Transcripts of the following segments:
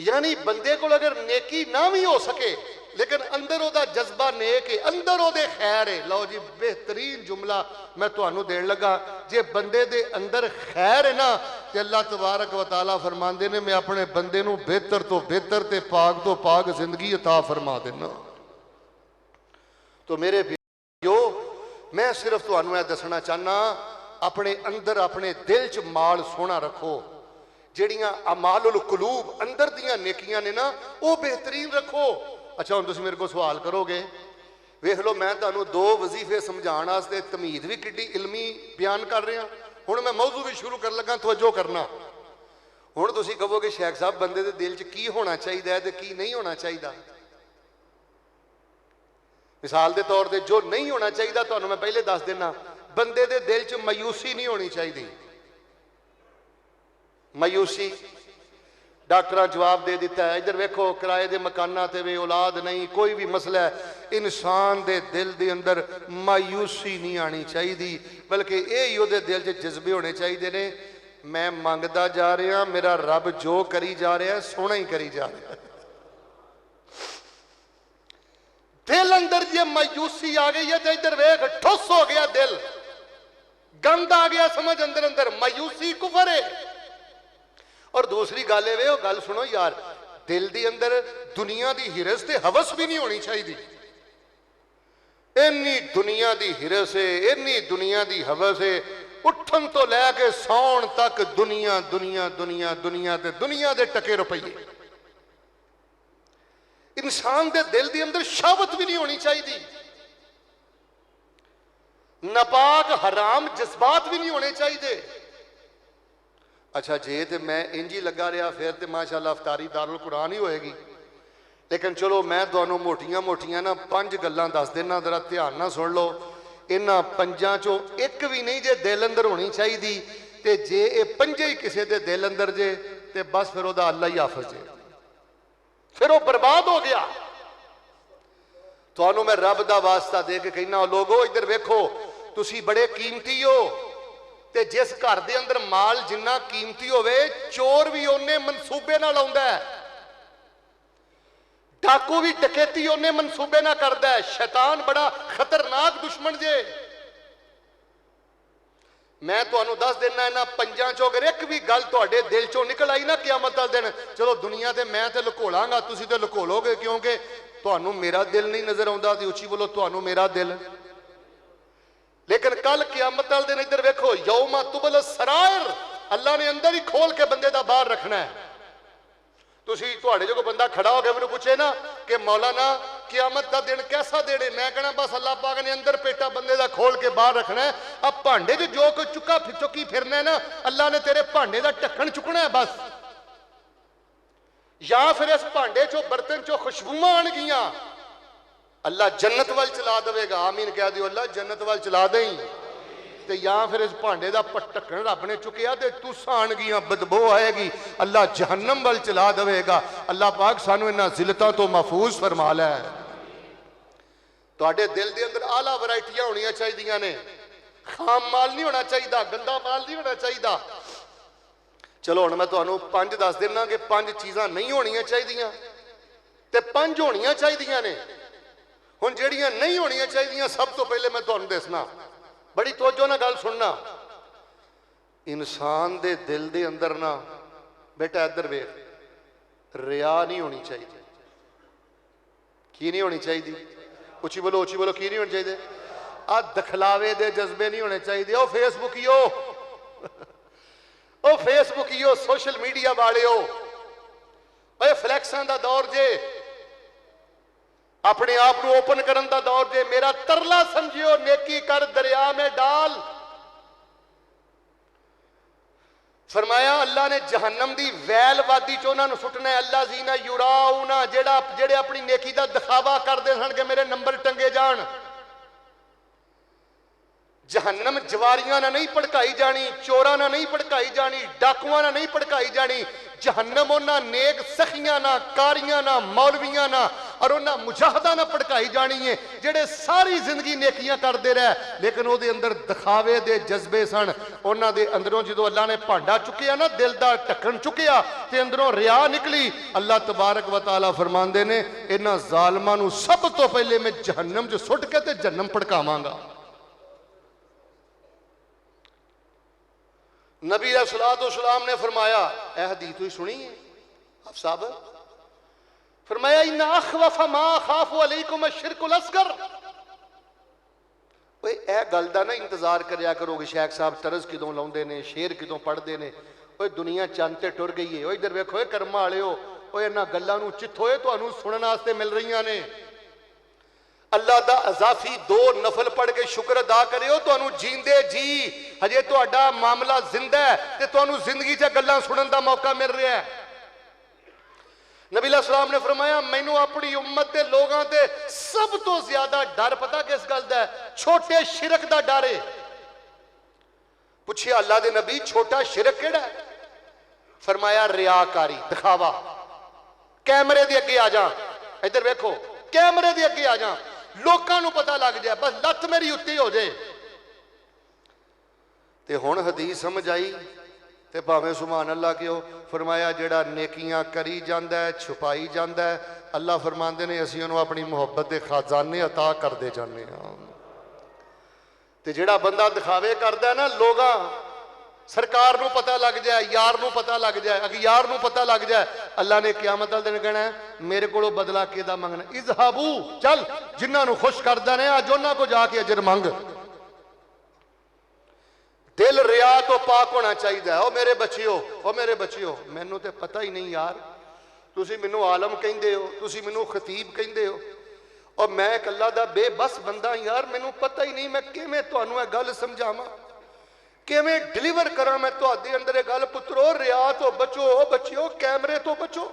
यानी बंदे को अगर नेकी ना भी हो सके लेकिन अंदर ओदा जज्बा नेक है, अंदर ओदे खैर है। लो जी बेहतरीन जुमला मैं तुहानू देण लगा, जे बंदे दे अंदर खैर है ना ते अल्लाह तबारक व तआला फरमांदे ने मैं अपने बंदे नू बेहतर तो बेहतर ते पाक तो पाक जिंदगी अता फरमा देना। तो मेरे भाइयो मैं सिर्फ तुहानू यह दसना चाहना, अपने अंदर अपने दिल च माल सोना रखो, ਜਿਹੜੀਆਂ अमालुल कुलूब अंदर दियां नेकियां ने ना वो बेहतरीन रखो। अच्छा हुण तुसीं मेरे को सवाल करोगे, वेख लो मैं तुहानू दो वजीफे समझाउण वास्ते तमीद भी किड्डी इलमी बयान कर रहा, हुण मैं मौजू भी शुरू कर लगा, तवज्जो करना। हुण तुसीं कहोगे शेख साहब बंदे दे दिल च की होना चाहिए ते की नहीं होना चाहिए। मिसाल के तौर पर जो नहीं होना चाहिए तुहानू मैं पहले दस देना, बंदे दे दिल च मायूसी नहीं होनी चाहिए। मायूसी डॉक्टर जवाब दे दिता है, इधर वेखो किराए के मकाना ते वे औलाद नहीं, कोई भी मसला है, इंसान दे दिल के अंदर मायूसी नहीं आनी चाहिए, बल्कि यही उहदे दिल च जज्बे होने चाहिए ने, मैं मंगदा जा रहा, मेरा रब जो करी जा रहा है सोना ही करी जा रहा है। दिल अंदर जे मायूसी आ गई है तो इधर वेख ठुस हो गया दिल, गंद आ गया समझ अंदर अंदर, मायूसी कुफर है। और दूसरी गल है वो गल सुनो यार, दिल के अंदर दुनिया की हिरस ते हवस भी नहीं होनी चाहिए। इन्नी दुनिया की हिरस है, इन्नी दुनिया की हवस है, उठन तो लैके सौण तक दुनिया दुनिया दुनिया दुनिया ते दुनिया के टके रुपये। इंसान के दिल के अंदर शहावत भी नहीं होनी चाहिए, नापाक हराम जज्बात भी नहीं होने चाहिए। अच्छा जे तो मैं इंज ही लगा रहा फिर तो माशाअल्लाह अफतारी दारुल कुरान ही होएगी, लेकिन चलो मैं तुहानू मोटियां मोटियां ना 5 गल्लां दस देना, जरा ध्यान ना सुन लो। इन्हां 5 चों एक भी नहीं जे दिल अंदर होनी चाहिए, तो जे ये 5 ही किसी के दिल अंदर जे तो बस फिर वह अल्लाह ही हाफिज जे, फिर वह बर्बाद हो गया। तुहानू मैं रब का वास्ता दे के कहना, लोगो इधर वेखो तुसी बड़े कीमती हो, ते जिस घर के अंदर माल जिन्ना कीमती होवे चोर भी उन्ने मनसूबे नाल आउंदा है, डाकू भी डकैती उन्ने मनसूबे नाल करदा है। शैतान बड़ा खतरनाक दुश्मन जे। मैं तुहानू दस देना, इन्हां 5 चों अगर एक भी गल तुहाडे दिल चों निकल आई ना क़यामत वाले दिन, चलो दुनिया ते मैं ते लुको लांगा, तुसीं ते लुको लोगे, क्योंकि तुहानू मेरा दिल नहीं नजर आउंदा। ते उच्ची बोलो तुहानू मेरा दिल। लेकिन कल क़यामत वाले दिन इधर वेखो, यौमा तुबल सरायर, अल्लाह ने अंदर ही खोल के बंदे दा बाहर रखना है। तुसी तुहाडे जो कोई बंदा खड़ा हो गया मैनूं पूछे ना कि मौलाना क़यामत का दिन कैसा दिन है, मैं कहना बस अल्लाह पाक ने अंदर पेटा बंदे दा खोल के बाहर रखना है। अब भांडे च जो कोई चुकी फिरना है ना, अल्लाह ने तेरे भांडे का ढक्कन चुकना है बस, या फिर इस भांडे चो बर्तन चो खुशबुआं आन गियां, अल्लाह जन्नत वाल चला देगा। आमीन कह दियो, अल्लाह जन्नत वाल चला दें। तो या फिर इस भांडे का ढक्कन रब ने चुकया तो तुसां आन गियां, बदबू आएगी, अल्लाह जहन्नम वाल चला देगा। अल्लाह पाक सानू इन्हां जिलतां तो महफूज फरमा लै। तुहाडे दिल के अंदर आला वैरायटियां होनियां चाहिए ने, खाम माल नहीं होना चाहिए, गंदा माल नहीं होना चाहिए। चलो हुण मैं तुहानू 5 दस देना कि 5 चीज़ां नहीं होनियां चाहिए ते 5 होनियां चाहिए ने। हुण जिहड़ियां नहीं होनियां चाहिए सब तो पहले मैं तुहानू दसना, बड़ी तवज्जो नाल गल सुनना। इंसान दे दिल दे अंदर ना बेटा इधर वेख, रिया नहीं होनी चाहिए। की नहीं होनी चाहिए? उची बोलो उची बोलो, की नहीं होनी चाहिए? आ दखलावे दे जज्बे नहीं होने चाहिए। ओ फेसबुकियो ओ फेसबुकियो, सोशल मीडिया वाले हो, फ्लैक्सां दा दौर जे, अपने आप को ओपन करन दा दौर जे। मेरा तरला समझियो, नेकी कर दरिया में डाल। फरमाया अल्लाह ने जहन्नम दी वैल वादी च उन्हां नूं सुटना है। अल्लाह जीना युराउना, जेड़े अपनी नेकी दा दिखावा करदे सन कि मेरे नंबर टंगे जान। जहन्नम जवारियां ना नहीं भड़काई जानी, चोरां ना नहीं भड़काई जानी, डाकुआं ना नहीं भड़काई जानी। जहन्नम उन्हां नेक सखियां ना, कारियां ना, मौलवियां ना, اور انہاں مجاہدہ نہ ਭੜਕਾਈ ਜਾਣੀ ਹੈ ਜਿਹੜੇ ਸਾਰੀ ਜ਼ਿੰਦਗੀ ਨੇਕੀਆਂ ਕਰਦੇ ਰਹੇ ਲੇਕਿਨ ਉਹਦੇ ਅੰਦਰ ਦਿਖਾਵੇ ਦੇ ਜਜ਼ਬੇ ਸਨ ਉਹਨਾਂ ਦੇ ਅੰਦਰੋਂ ਜਦੋਂ ਅੱਲਾ ਨੇ ਭਾਂਡਾ ਚੁੱਕਿਆ ਨਾ ਦਿਲ ਦਾ ਢੱਕਣ ਚੁੱਕਿਆ ਤੇ ਅੰਦਰੋਂ ਰਿਆ ਨਿਕਲੀ ਅੱਲਾ ਤਬਾਰਕ व तआला फरमाते ने इन्हां ਜ਼ਾਲਮਾਂ ਨੂੰ ਸਭ ਤੋਂ ਪਹਿਲੇ मैं जहन्नम 'ਚ ਸੁੱਟ ਕੇ ਤੇ जहन्नम ਭੜਕਾਵਾਂਗਾ नबी अलैहिस्सलाम ने फरमाया ए हदीस तुसीं सुनी है आप साहब फरमाया इन्ना अखवफ मा खाफु अलैकुम अश्शिरकुल असगर ओए ए गल दा ना इंतजार करया करोगे शेख साहब तरज किदों लाउंदे ने शेर किदों पढ़दे ने ओए दुनिया चंद ते टुर गई है ओए इधर वेखो कर्म वालिओ ओए इन्हां गल्लां नूं चित्थोए तुहानूं सुनन वास्ते मिल रहीआं ने अल्लाह दा अजाफी 2 नफल पढ़ के शुक्र अदा करियो तुहानूं जींदे जी हजे तुहाडा मामला जिंदा है ते तुहानूं जिंदगी 'च गल्लां सुनन दा मौका मिल रहा है नबी अलैहिस्सलाम ने फरमाया मैनू अपनी उम्मत के लोगों से सब तो ज्यादा डर पता किस गल दा है छोटे शिरक दा डर है पूछिया अल्लाह दे नबी छोटा शिरक केड़ा है फरमाया रियाकारी दिखावा कैमरे दे अगे आ जा इधर वेखो कैमरे दे अगे आ जा लोकां नूं पता लग जाए बस लत मेरी उत्ती हो जाए ते हुण हदीस समझ आई ते भावें सुभान अल्लाह क्यों फरमाया जेड़ा नेकियां करी जांदा है छुपाई जांदा है अल्लाह फरमांदे ने असीं उहनूं अपनी मुहब्बत दे खजाने अता करदे जाने हां ते जेड़ा बंदा दिखावे करदा है ना लोगां सरकार नूं पता लग जाए यार नूं पता लग जाए अगर यार नूं पता लग जाए अल्लाह ने क़यामत वाले दिन कहना है मेरे कोलों बदला किहदा मंगना इज़हाबू चल जिन्हां नूं खुश करदा ने अज उन्हां को जाके अजर मंग दिल रिया तो पाक होना चाहिए ओ मेरे बच्चियो मैनू तो पता ही नहीं यार तुसी मैनू आलम कहंदे हो तुसी मैनू खतीब कहंदे हो और मैं कल्ला दा बेबस बंदा यार मैनू पता ही नहीं मैं किवें तुहानू इह गल समझावां किवें डिलीवर करा मैं तुहाडे अंदर इह गल पुत्रो रिया तो बचो बच्चियो कैमरे तो बचो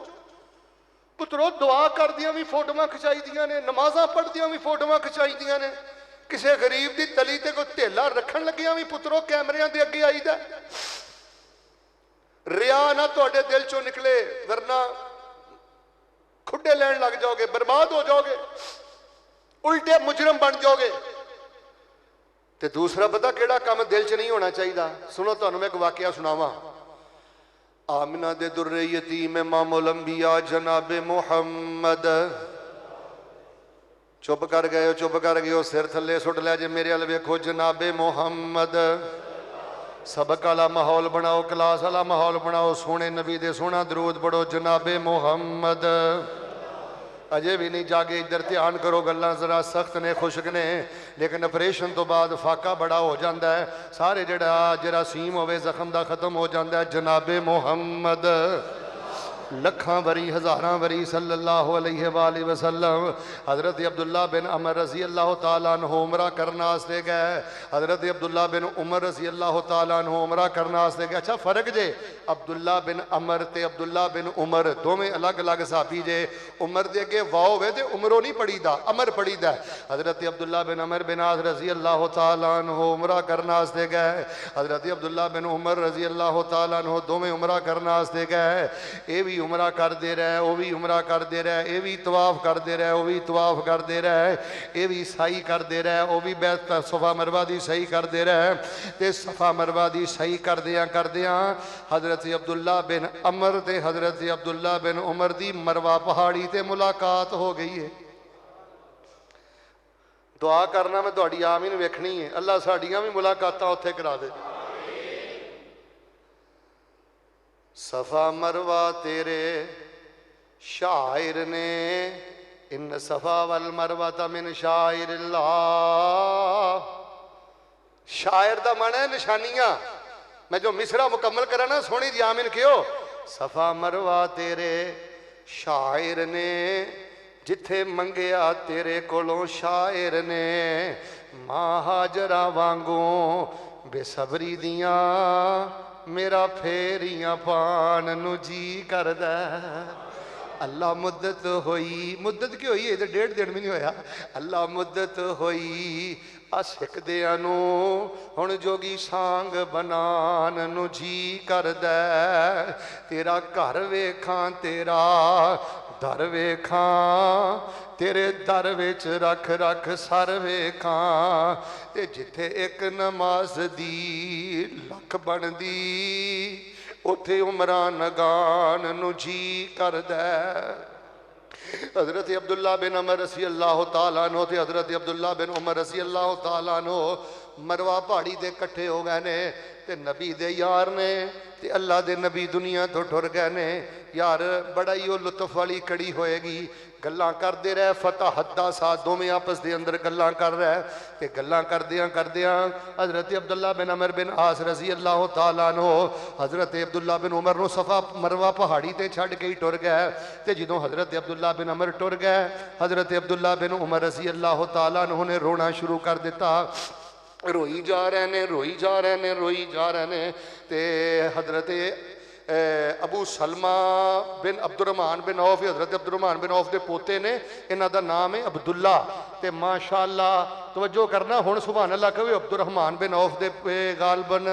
पुत्रो दुआ करदियां भी फोटोआं खिचाईदियां ने नमाज़ां पढ़दियां भी फोटोआं खिचाईदियां ने किसी गरीब की तली ते कोई ढेला रखन लगिया भी पुत्रो कैमरियां दे अगे आईदा रिया ना तुहाडे दिल चों निकले वरना खुडे लैन लग जाओगे बर्बाद हो जाओगे उल्टे मुजरम बन जाओगे ते दूसरा पता केड़ा काम दिल च नहीं होना चाहिए सुनो तुहानूं मैं एक वाकया सुनावां आमिना दे दुर्रे यतीम इमामुल अंबिया जनाबे मुहम्मद चुप कर गए हो सिर थले सुट लिया जे मेरे अल वेखो जनाबे मुहम्मद सबक वाला माहौल बनाओ क्लास वाला माहौल बनाओ सोने नबी दे सोना दरूद पढ़ो जनाबे मुहम्मद अजे भी नहीं जागे इधर ध्यान करो गल्लां जरा सख्त ने खुशक ने लेकिन ऑपरेशन तो बाद फाका बड़ा हो जाता है सारे जरासीम होवे जख्म दा खत्म हो जाता है जनाबे मुहम्मद लखां वरी हज़ारां वरी सल्लल्लाहु अलैहि वसल्लम हज़रत अब्दुल्ला बिन अमर रज़ी अल्लाह तआला अन्हु उमरा करने वास्ते गए हज़रत अब्दुल्ला बिन उमर रज़ी अल्लाह तआला अन्हु उमरा करने वास्ते गए अच्छा फर्क जे अब्दुल्ला बिन अमर ते अब्दुल्ला बिन उमर दोवें अलग अलग साहबी जे उमर दे अगे वाओ होवे ते उमरों नहीं पढ़ीदा अमर पढ़ीदा हज़रत अब्दुल्ला बिन अमर बिन आस रज़ी अल्लाह तआला अन्हु उमरा करने वास्ते गए हज़रत अब्दुल्ला बिन उमर रज़ी अल्लाह तआला अन्हु दोवें उमरा करने वास्ते गए ये भी उमरा करते रहे वो भी उमरा करते रहे ये भी तवाफ करते रहे वो भी तवाफ करते रहे ये भी सही करते रहे वो भी बैत सफा मरवा दी सही करते रहे ते सफा मरवा दी सही करदियां हज़रत अब्दुल्ला बिन अमर ते हज़रत अब्दुल्ला बिन उमर दी मरवा पहाड़ी ते मुलाकात हो गई है दुआ करना मैं तुहाडी आमीन वेखनी है अल्लाह साडियां भी मुलाकातां उत्थे करा दे सफा मरवा तेरे शायर ने इन सफा वल मरवा मिन शायरिल्लाह शायर दा मन है निशानियां मैं जो मिसरा मुकम्मल करा ना सोनी जी आमीन क्यों सफा मरवा तेरे शायर ने जिथे मंगया तेरे कोलों शायर ने मां हाजरा वांगू बेसबरी दियां मेरा फेरियां पान नू जी करदा अल्लाह मुद्दत होई, मुद्दत की होई, ये तो 1.5 दिन भी नहीं होया। अल्लाह मुद्दत होई सिखदियां नू हुण जोगी सांग बनान नू जी करदा, तेरा घर वेखां तेरा दर वेखां, तेरे दर विच रख रख सर वेखां, ते जिथे एक नमाज दी लख बनदी उथे उमरां नगान नू जी करदा। हज़रत अब्दुल्ला बिन उमर रसी अल्लाह तआला अन्हु ते हज़रत अब्दुल्ला बिन उमर रसी अल्लाह तआला अन्हु मरवा पहाड़ी ते इकट्ठे हो गए ने, ते नबी दे यार ने ते अल्लाह दे नबी दुनिया तो टुर गए ने। यार बड़ा ही वो लुत्फ वाली कड़ी होएगी, गल्लां करते रहे, फतह हद्दा सा दोवें आपस के अंदर गल्लां कर रहे, ते गल्लां करदियां करदियां हज़रत अब्दुल्ला बिन अमर बिन आस रज़ी अल्लाह तआला अन्हु हज़रत अब्दुल्ला बिन उमर नूं सफा मरवा पहाड़ी ते छड्ड के ही टुर गए। ते जदों हज़रत अब्दुल्ला बिन अमर टुर गए, हज़रत अब्दुल्ला बिन उमर रज़ी अल्लाह तआला अन्हु ने रोना शुरू कर दिता। रोई जा रहे ने, रोई जा रहे ने, रोई जा रहे ने। ते हज़रत अबू सलमा बिन अब्दुर्रहमान बिन औफ, हज़रत अब्दुर्रहमान बिन औफ के पोते ने, इन्हां दा नाम है अब्दुल्ला। ते माशाअल्लाह तवज्जो करना, हुण सुभान अल्लाह कहो, अब्दुर्रहमान बिन औफ दे गालबन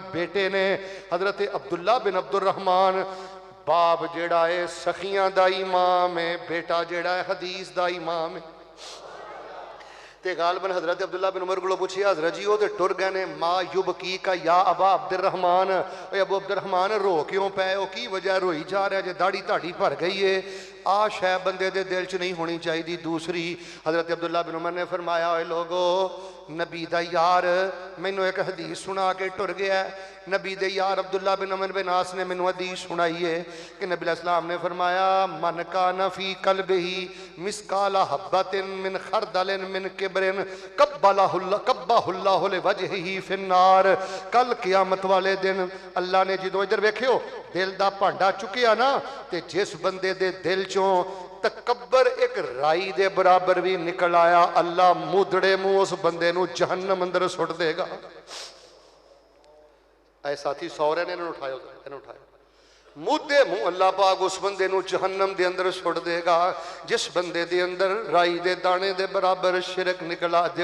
बेटे ने हज़रत अब्दुल्ला बिन अब्दुर्रहमान। बाप जेड़ा है सखियां दा इमाम है, बेटा जेड़ा है हदीस दा इमाम है। ते गालबन हज़रत अब्दुल्ला बिन उमर को पूछिया, हज़रत जी वो तो टुर गए ने, माँ युब की का या अबा अब्दुर्रहमान, अबू अब्दुर्रहमान रो क्यों पे, वो की वजह रोई जा रहा, जो दाढ़ी धाड़ी भर गई है, आ शै बंदे दे दिल च नहीं होनी चाहिए। दूसरी हज़रत अब्दुल्ला बिन उमर ने फरमाया, ओए लोगो नबी दा यार मैनू एक हदीस सुना के टुर गया। नबी दे यार अब्दुल्ला बिन उमर बिन आस ने मैनू हदीस सुनाई है कि नबी अलैहिस्सलाम ने फरमाया, मन कान फी कल्बिही मिसकाला हब्बतिन मिन खरदलिन मिन किब्रिन कब्बाहुल्लाहु लिवजहिही फिन्नार। कल क़यामत वाले दिन अल्लाह ने जदों इधर वेखियो दिल दा भांडा चुकिया ना, ते जिस बंदे दे दिल चों तकब्बर एक राई दे बराबर भी निकल आया, अल्लाह मुदड़े मुंह उस बंदे नू जहन्नम अंदर सुट देगा। ऐ साथी सौरे ने इन्होंने उठाया, मुद्दे मुंह अल्लाह पाक उस बंदे नू जहन्नम दे अंदर सुट देगा जिस बंदे दे अंदर राई दे दाने दे बराबर शिरक निकला,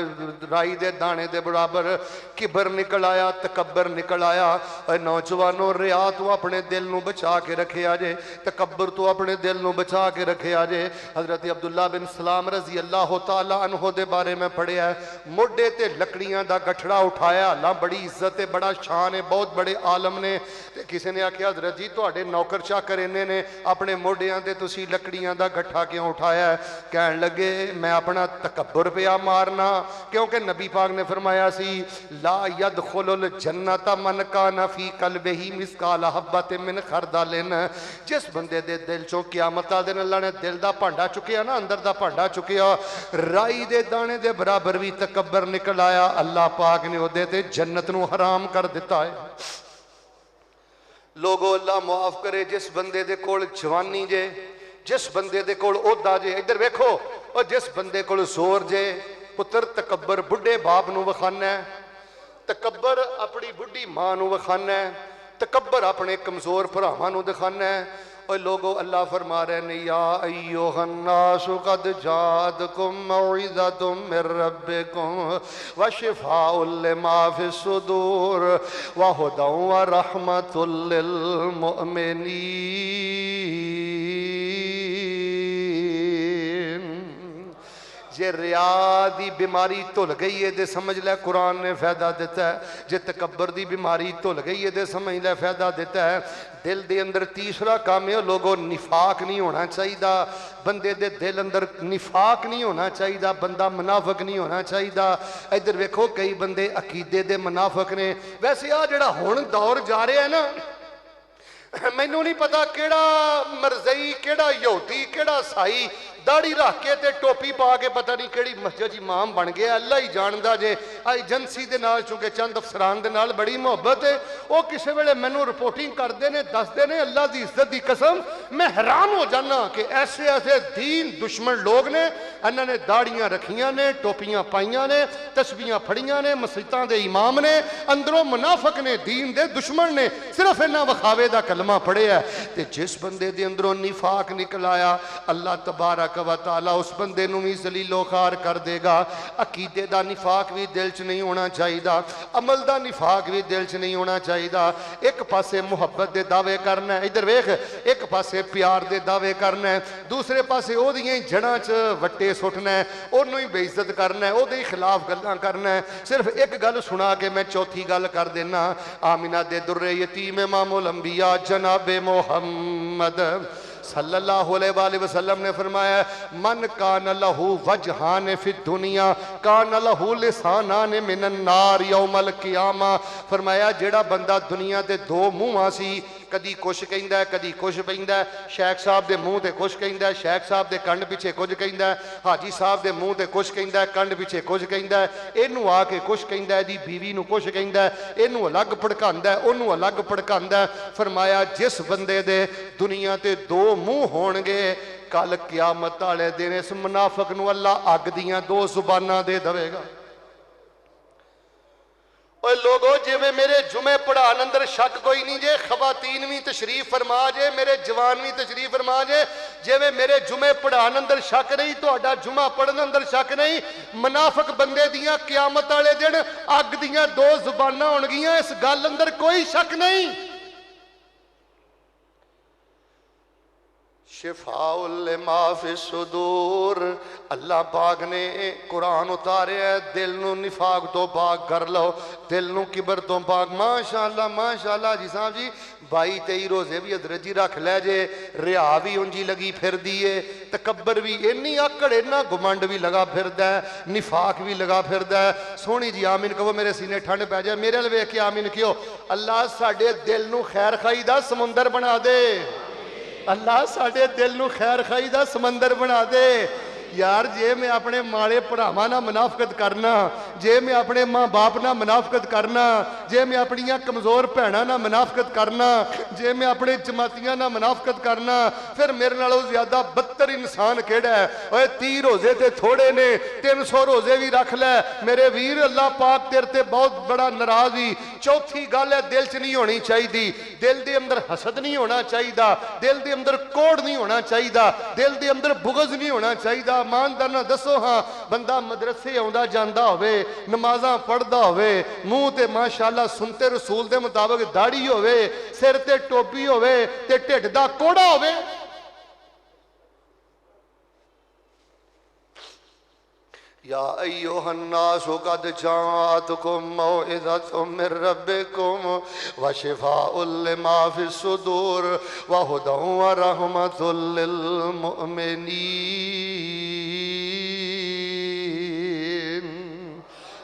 राई दे दाने दे बराबर किबर निकल आया, तकब्बर निकल आया। नौजवानों रिया तो अपने दिल नू बचा के रखे आजे, तकब्बर तो अपने दिल नू बचा के रखे आजे। हज़रत अब्दुल्ला बिन सलाम रजी अल्लाह तआला अन्हु दे बारे में पढ़िया, मोढे ते लकड़ियां दा गठड़ा उठाया, अल्लाह बड़ी इज्जत है, बड़ा शान है, बहुत बड़े आलम ने। ते किसी ने आख्या, हज़रत जी तुहाडे नौकर चाकर इन्ने ने, अपने मोढियां ते तुसी लकड़ियां दा गठा क्यों उठाया? कहन लगे मैं अपना तकब्बुर पिया मारना, क्योंकि नबी पाक ने फरमाया सी ला यदखुलुल जन्नत मन कान फी कल्बिही मिसकाल हब्बतिन मिन खरदलिन। जिस बंदे दे दिल चों क़यामत वाले दिन अल्लाह ने दिल दा भांडा चुकिया ना, अंदर दा भांडा चुकिया, राई दे दाने दे बराबर भी तकब्बर निकल आया, अल्लाह पाक ने ओदे ते जन्नत नू हराम कर दिता है। लोगो अल्लाह मुआफ करे, जिस बंदे दे कोल जवानी जे, जिस बंदे दे कोल ओहदा जे, इधर वेखो, और जिस बंदे कोल जोर जे, पुत्र तकब्बर बुढ़े बाप नू वखाना है, तकब्बर अपनी बुढ़ी मां नू वखाना है, तकब्बर अपने कमजोर भरावां नू दिखाना है। और लोगो अल्लाह फरमा रहे ने, या अय्युहन्नासु कद जातकुम मौइज़तुम मिर रब्बिकुम व शिफाउल लिमा फिस सुदूर व हुदन व रहमतुल लिल मुमिनीन। जे रिया दी बीमारी धुल गई है तो समझ लै कुरान ने फायदा दिता है, जे तकब्बर दी बीमारी धुल गई है तो समझ लै फायदा दिता है। दिल दे अंदर तीसरा काम है, लोगों निफाक नहीं होना चाहिए, बंदे दे दिल अंदर निफाक नहीं होना चाहिए, बंदा मुनाफिक नहीं होना चाहिए। इधर वेखो कई बंदे अकीदे दे मुनाफिक ने। वैसे आ जिहड़ा हुण दौर जा रहा है ना, मैनू नहीं पता केड़ा मरजई केड़ा यहूदी केड़ा साई दाढ़ी रख के ते टोपी पा के पता नहीं किहड़ी मस्जिद इमाम बन गया, अल्लाह ही जानदा जे। एजेंसी दे नाल चूंकि चंद अफसरान दे नाल बड़ी मुहब्बत है, वो किसी वेले मैनू रिपोर्टिंग करते ने, दसते ने, अल्लाह की इज्जत की कसम मैं हैरान हो जाना कि ऐसे ऐसे दीन दुश्मन लोग ने, इन्होंने दाड़ियां रखियां ने, टोपियां पाइयां ने, तस्बीहां फड़ियां ने, मस्जिदां दे इमाम ने, अंदरों मुनाफिक ने, दीन दे दुश्मन ने, सिर्फ इन्हां वखावे दा कलमा पढ़िया। ते जिस बंदे दे अंदरों निफाक निकल आया, अल्लाह तबारक व तआला उस बंदे नूं भी जलीलो खार कर देगा। अकीदे दा निफाक भी दिल च नहीं होना चाहिए, अमल दा निफाक भी दिल च नहीं होना चाहिए। एक पासे मुहब्बत दे दावे करना है, इधर वेख, एक पासे प्यार दे दावे करना है, दूसरे पासे ओदियां ही जड़ां च वट्टे सुटना है, ओनू ही बेइज्जत करना है, ओदे खिलाफ गल्लां करना है। सिर्फ एक गल सुना के मैं चौथी गल कर देना। आमिना दे दुर्रे यतीम इमामुल अंबिया जनाबे मोहम्मद सल्लल्लाहु अलैहि वसल्लम ने फरमाया, मन कान लहू वजहान फि दुनिया कान लहू लिसानान मिनन नार यौमल कियामा। फरमाया जेड़ा बंदा दुनिया दे दो मुंह सी, कदी कुछ कहंदा है कदी कुछ पैंदा है, शेख साहब दे मुंह ते कुछ कहंदा है, शेख साहब दे कंड पिछे कुछ कहंदा है, हाजी साहब दे मुंह ते कुछ कहंदा है, कंड पिछे कुछ कहंदा है, इनू आके कुछ कहंदा है, दी बीवी नू कुछ कहंदा है, इनू अलग भड़कांदा है, ओनू अलग भड़कांदा है। फरमाया जिस बंदे दे दुनिया ते दो मुंह होणगे, कल क़यामत वाले दिन इस मुनाफिक नू अल्लाह अग दियां दो जुबानां दे देवेगा। और लोगों जिवें मेरे जुमे पढ़ान अंदर शक कोई नहीं जे, खवातीन भी तशरीफ फरमा जे, मेरे जवान भी तशरीफ फरमा जे, जिवें मेरे जुमे पढ़ान अंदर शक नहीं, तुहाडा जुमा पढ़न अंदर शक नहीं। मुनाफिक बंदे दियां क़यामत वाले दिन अग दियां दो जुबानां होणगियां, इस गल अंदर कोई शक नहीं। शिफाउल लिमा फि सुदूर, अल्लाह पाक ने कुरान उतारिया, दिल नू निफाक तो पाक कर लो, दिल नू किबर तो पाक। माशाअल्लाह माशाअल्लाह जी साहब जी, 22-23 रोजे भी हजरत जी रख लै जे, रिया भी उंजी लगी फिर दिए, तकबर भी इन्नी आकड़, इन्ना घुमंड भी लगा फिरदा है, निफाक भी लगा फिरदा है। सोहनी जी आमीन कहो, मेरे सीने ठंड पै जाए। मेरे अल वेख के आमीन क्यों? अल्लाह साडे दिल नू खैर खाई दा समुंदर बना दे, अल्लाह साडे दिल नू खैर खाई दा समंदर बना दे। यार जे मैं अपने माड़े भरावां नाल मुनाफिकत करना, जे मैं अपने माँ बाप नाल मुनाफिकत करना, जे मैं अपनियां कमज़ोर भैणां नाल मुनाफिकत करना, जे मैं अपने जमातियां नाल मुनाफिकत करना, फिर मेरे नालों ज़्यादा बदतर इंसान केड़ा है? ओए 30 रोजे ते थोड़े ने, 300 रोजे भी रख लै मेरे वीर, अल्लाह पाक तेरे ते बहुत बड़ा नाराज ही। चौथी गल है, दिल च नहीं होनी चाहिए, दिल दे अंदर हसद नहीं होना चाहिए, दिल दे अंदर कोड़ नहीं होना चाहिए, दिल दे अंदर बुगज नहीं होना चाहिए। ईमानदार ना दसो, हाँ बंदा मदरसे आउंदा जांदा होवे, नमाज़ां पढ़दा होवे, मुंह ते माशाअल्लाह सुनते रसूल दे मुताबिक दाढ़ी होवे, सिर ते टोपी होवे ते ढिड दा कोड़ा होवे। या अय्युहन्नासु कद जाअतकुम मौइज़तुम मिर रब्बिकुम व शिफाउल लिमा फिस्सुदूर व हुदन व रहमतुल लिल मुमिनीन।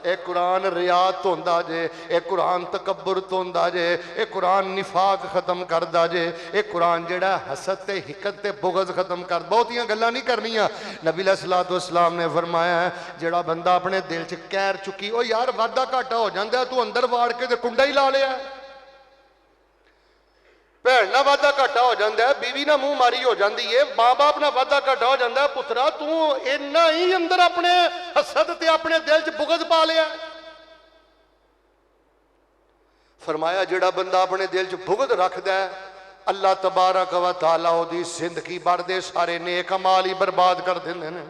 एक कुरान रिया धोंदा जे, एक कुरान तकब्बुर धोंदा जे, एक कुरान निफाक खत्म करदा जे, एक कुरान जेड़ा हसद ते हिकत ते बुगज खत्म कर। बहुतियां गल्लां नहीं करनियां। नबी अलैहिस्सलातु वस्सलाम ने फरमाया, जेड़ा बंदा अपने दिल च कैर चुकी, ओ यार वादा घाटा हो जांदा, तू अंदर वाड़ के ते कुंडा ही ला लिया, भैन ना वादा घाटा हो जाता है, बीवी ना मुंह मारी हो जाती है, माँ बाप ना वादा घाटा हो जाता है, पुत्रा तू इन्ना ही अंदर अपने हसद ते अपने दिल च बुगज पा लिया। फरमाया जेड़ा बंदा अपने दिल च बुगज रखदा है, अल्लाह तबारक व तआला ओदी जिंदगी भर दे सारे नेक अमाल ही बर्बाद कर देंदे ने।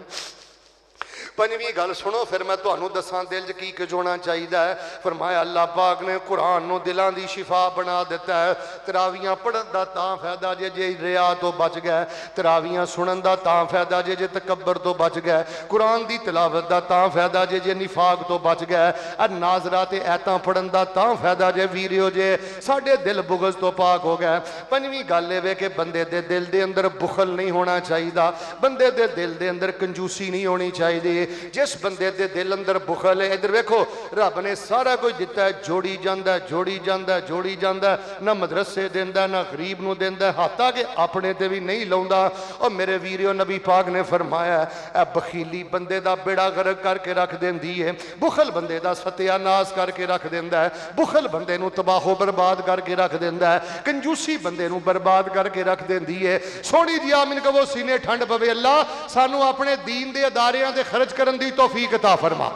पंजवीं गल सुनो, फिर मैं तुहानू दसां दिल च की कुछ होना चाहिए है। फरमाया अल्लाह पाक ने कुरान नू दिलां दी शिफा बना दिता है। तरावियां पढ़न दा तां फायदा जे जे रिया तो बच गए, तरावियां सुनन दा तां फायदा जे जे तकब्बर तो बच गए, कुरान दी तिलावत दा तां फायदा जे जे निफाक तो बच गए, अर नाजरा ते ऐतां पढ़न दा तां फायदा जे वीरियो जे साडे दिल बुगज तो पाक हो गए। पंजवीं गल ये वे कि बंदे दे दिल दे अंदर बुखल नहीं होना चाहिए, बंदे दे दिल दे अंदर कंजूसी नहीं होनी चाहिए, जिस बंदे दे दिल अंदर बुखल है, इधर वेखो रब ने सारा कुछ दिता है, जोड़ी जांदा जोड़ी जांदा जोड़ी जांदा, ना मदरसे देंदा ना गरीब नूं देंदा, हाथा के अपने ते भी नहीं लाउंदा। और मेरे वीरियो नबी पाक ने फरमाया ए बखीली बंदे दा बेड़ा गर्क करके रख देंदी है, बुखल बंदे दा सत्यानाश करके रख देंदा है, बुखल बंदे नूं तबाहो बर्बाद करके रख देंदा है, कंजूसी बंदे नूं बर्बाद करके रख देंदी है। सोहनी जी आमीन कहो, सीने ठंड पवे। अल्लाह सानू अपने दीन दे अदारियां दे खर्च करन दी तौफीक अता फरमा।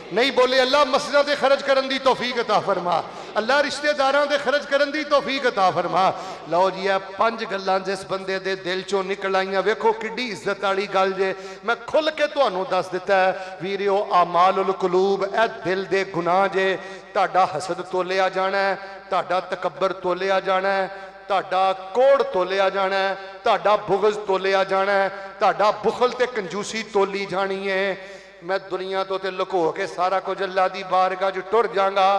नहीं बोले अल्लाह मस्जिदां दे खर्च करन दी तौफीक अता फरमा, अल्लाह रिश्तेदारां दे खर्च करन दी तौफीक अता फरमा। लो जी ये 5 गल्लां जिस बंदे दे दिल चों निकल आईयां, वेखो किड्डी इज्जत वाली गल जे। मैं खुल के तुहानू दस दिता है वीरियो, आमालुल कुलूब ए दिल दे गुनाह जे। तुहाडा हसद तोलिया जाना है, तुहाडा तकब्बर तोलिया जाना है, तुहाडा कोड़ तोलिया जाना है, तुहाडा बुग़ज़ तोलिया जाना है, तुहाडा बुखल ते कंजूसी तोली जानी है। मैं दुनिया तो ते लुको के सारा कुछ अल्लाह दी बारगाह च टुर जांगा,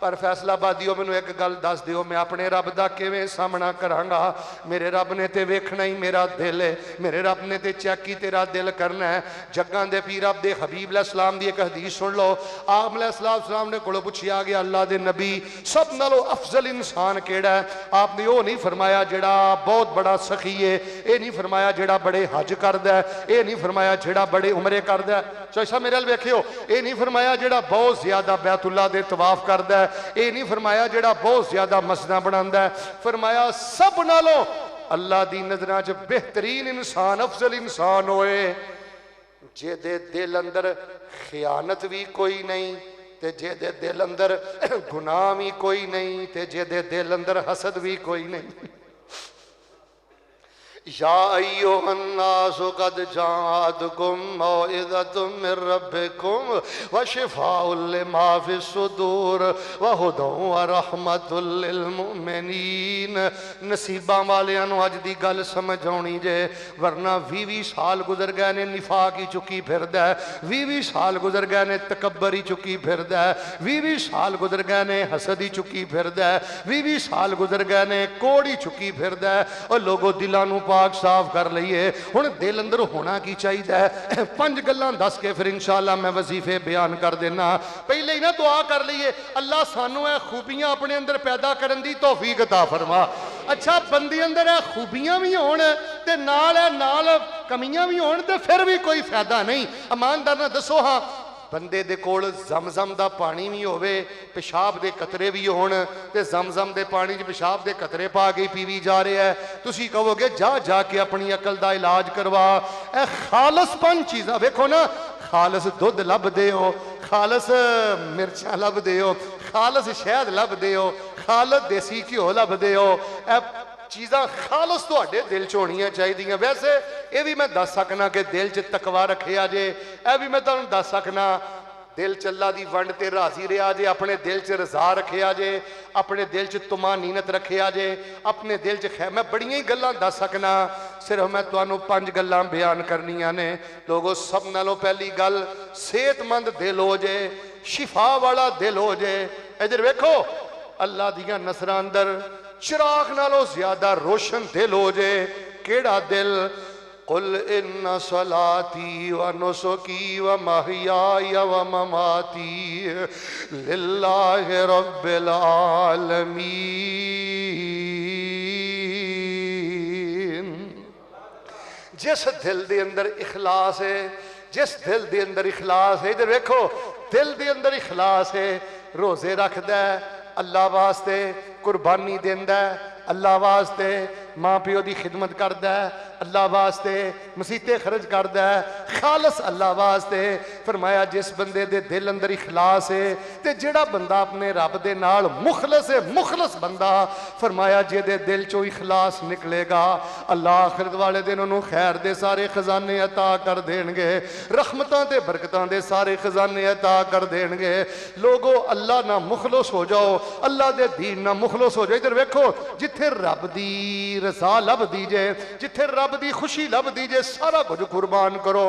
पर फैसलाबादियों मैनू एक गल दस दिओ, मैं अपने रब दा किवें सामना करांगा। मेरे रब ने ते वेखना ही मेरा दिल है, मेरे रब ने ते चेक ही तेरा दिल करना है। जग्गां दे पीर रब दे हबीब अलैहिस्सलाम दी एक हदीस सुन लो। आप अलैहिस्सलाम ने कोलों पुछया गया अल्लाह दे नबी सब नालों अफजल इंसान केड़ा है? आपने वो नहीं फरमाया जेड़ा बहुत बड़ा सखी है, ये नहीं फरमाया जेड़ा बड़े हज करदा है, ये नहीं फरमाया जेड़ा बड़े उमरे करदा है, चाचा मेरे अल वेखियो, ये नहीं फरमाया जेड़ा बहुत ज्यादा बैतुल्लाह दे तवाफ करदा है, ये नहीं फरमाया जेड़ा बहुत ज्यादा मस्जिदां बनांदा है। फरमाया सब नालों अल्लाह दी नज़रां च बेहतरीन इंसान, अफजल इंसान होए जेदे दिल अंदर खियानत भी कोई नहीं, ते जेदे दिल अंदर गुनाह भी कोई नहीं, ते जेदे दिल अंदर हसद भी कोई नहीं। या अय्युहन्नासु कद जाअतकुम मौइज़तुम मिर रब्बिकुम व शिफाउल लिमा फिस्सुदूर व हुदन व रहमतुल लिल मुमिनीन। नसीबां वालियां नूं अज दी गल समझ आउणी जे, वरना 20 साल गुजर गए ने निफाक ही चुकी फिरदा है, 20 साल गुजर गए ने तकब्बर ही चुकी फिरदा है, 20 साल गुजर गए ने हसद ही चुकी फिरदा है, 20 साल गुजर गए ने कोड़ ही चुकी फिरदा है। और लोगों दिलां नूं पाक साफ कर लईए। हुण दिल अंदर होना की चाहिए, 5 गल्लां दस के फिर इंशाअल्लाह मैं वजीफे बयान कर देना। पहले ही ना दुआ कर लईए अल्लाह सानू ए खूबियां अपने अंदर पैदा करन दी तौफीक अता फरमा। अच्छा बंदे अंदर ए खूबियां भी होण ते नाल कमियां भी होण ते फिर भी कोई फायदा नहीं। ईमानदार ना दसो, हाँ बंदे दे कोल जमजम दा पानी भी होवे, पेशाब दे कतरे भी होण ते जमजम दे पानी च पेशाब दे कतरे पा के पीवी जा रहा है, तुसी कहोगे जा जाके अपनी अकल दा इलाज करवा। ए खालसपन चीज़ां वेखो ना, खालस दुध लभदे हो, खालस मिर्चां लभदे हो, खालस शहद लभदे हो, खालस देसी घ्यो लभदे हो। चीज़ां खालस तुहाडे दिल च होणियां चाहिदियां। वैसे ये भी मैं दस सकना कि दिल च तकवा रखिया जे, यह भी मैं तुहानूं दस सकना दिल च अल्लाह दी वंड ते राजी रहा जे, अपने दिल च रजा रखिया जे, अपने दिल च तुमानीनत रखिया जे, अपने दिल च खैर। मैं बड़ियां ही गल्लां दस सकना, सिर्फ मैं तुहानूं 5 गल्लां बयान करनियां ने। लोगों सब नालों पहली गल सेहतमंद दिल हो जे, शिफा वाला दिल हो जे। इधर वेखो अल्लाह दियां नसरां अंदर चिराग नालों ज्यादा रोशन दिल हो जे। केड़ा दिल? कुल इन्ना सलाती व नुसुकी व महयाय व ममाती लिल्लाहि रब्बिल आलमीन। जिस दिल दे अंदर इखलास है, जिस दिल दे अंदर इखलास है, इधर वेखो दिल दे अंदर इखलास है, रोजे रखदा है अल्लाह वास्ते, कुर्बानी देंदा है अल्लाह वास्ते, माँ प्यो की खिदमत करदा है अल्लाह वास्ते, मसीते खर्च करदा है खालस अल्लाह वास्ते। फरमाया जिस बंदे दे दिल अंदर इखलास है ते जेड़ा बंदा अपने रब दे नाल मुखलस है, मुखलस बंदा, फरमाया जेदे दिल चो इखलास निकलेगा अल्लाह आखिरत वाले दिन उन्होंने खैर दे सारे खजाने अता कर देणगे, रहमतां ते बरकतां दे सारे खजाने अता कर देणगे। लोगो अल्लाह ना मुखलस हो जाओ, अल्लाह दे दीन ना मुखलस हो जाओ। इधर वेखो जिथे रब दी रज़ा लभदी जे, जिथे रब दी खुशी लभदी जे, सारा कुछ कुर्बान करो।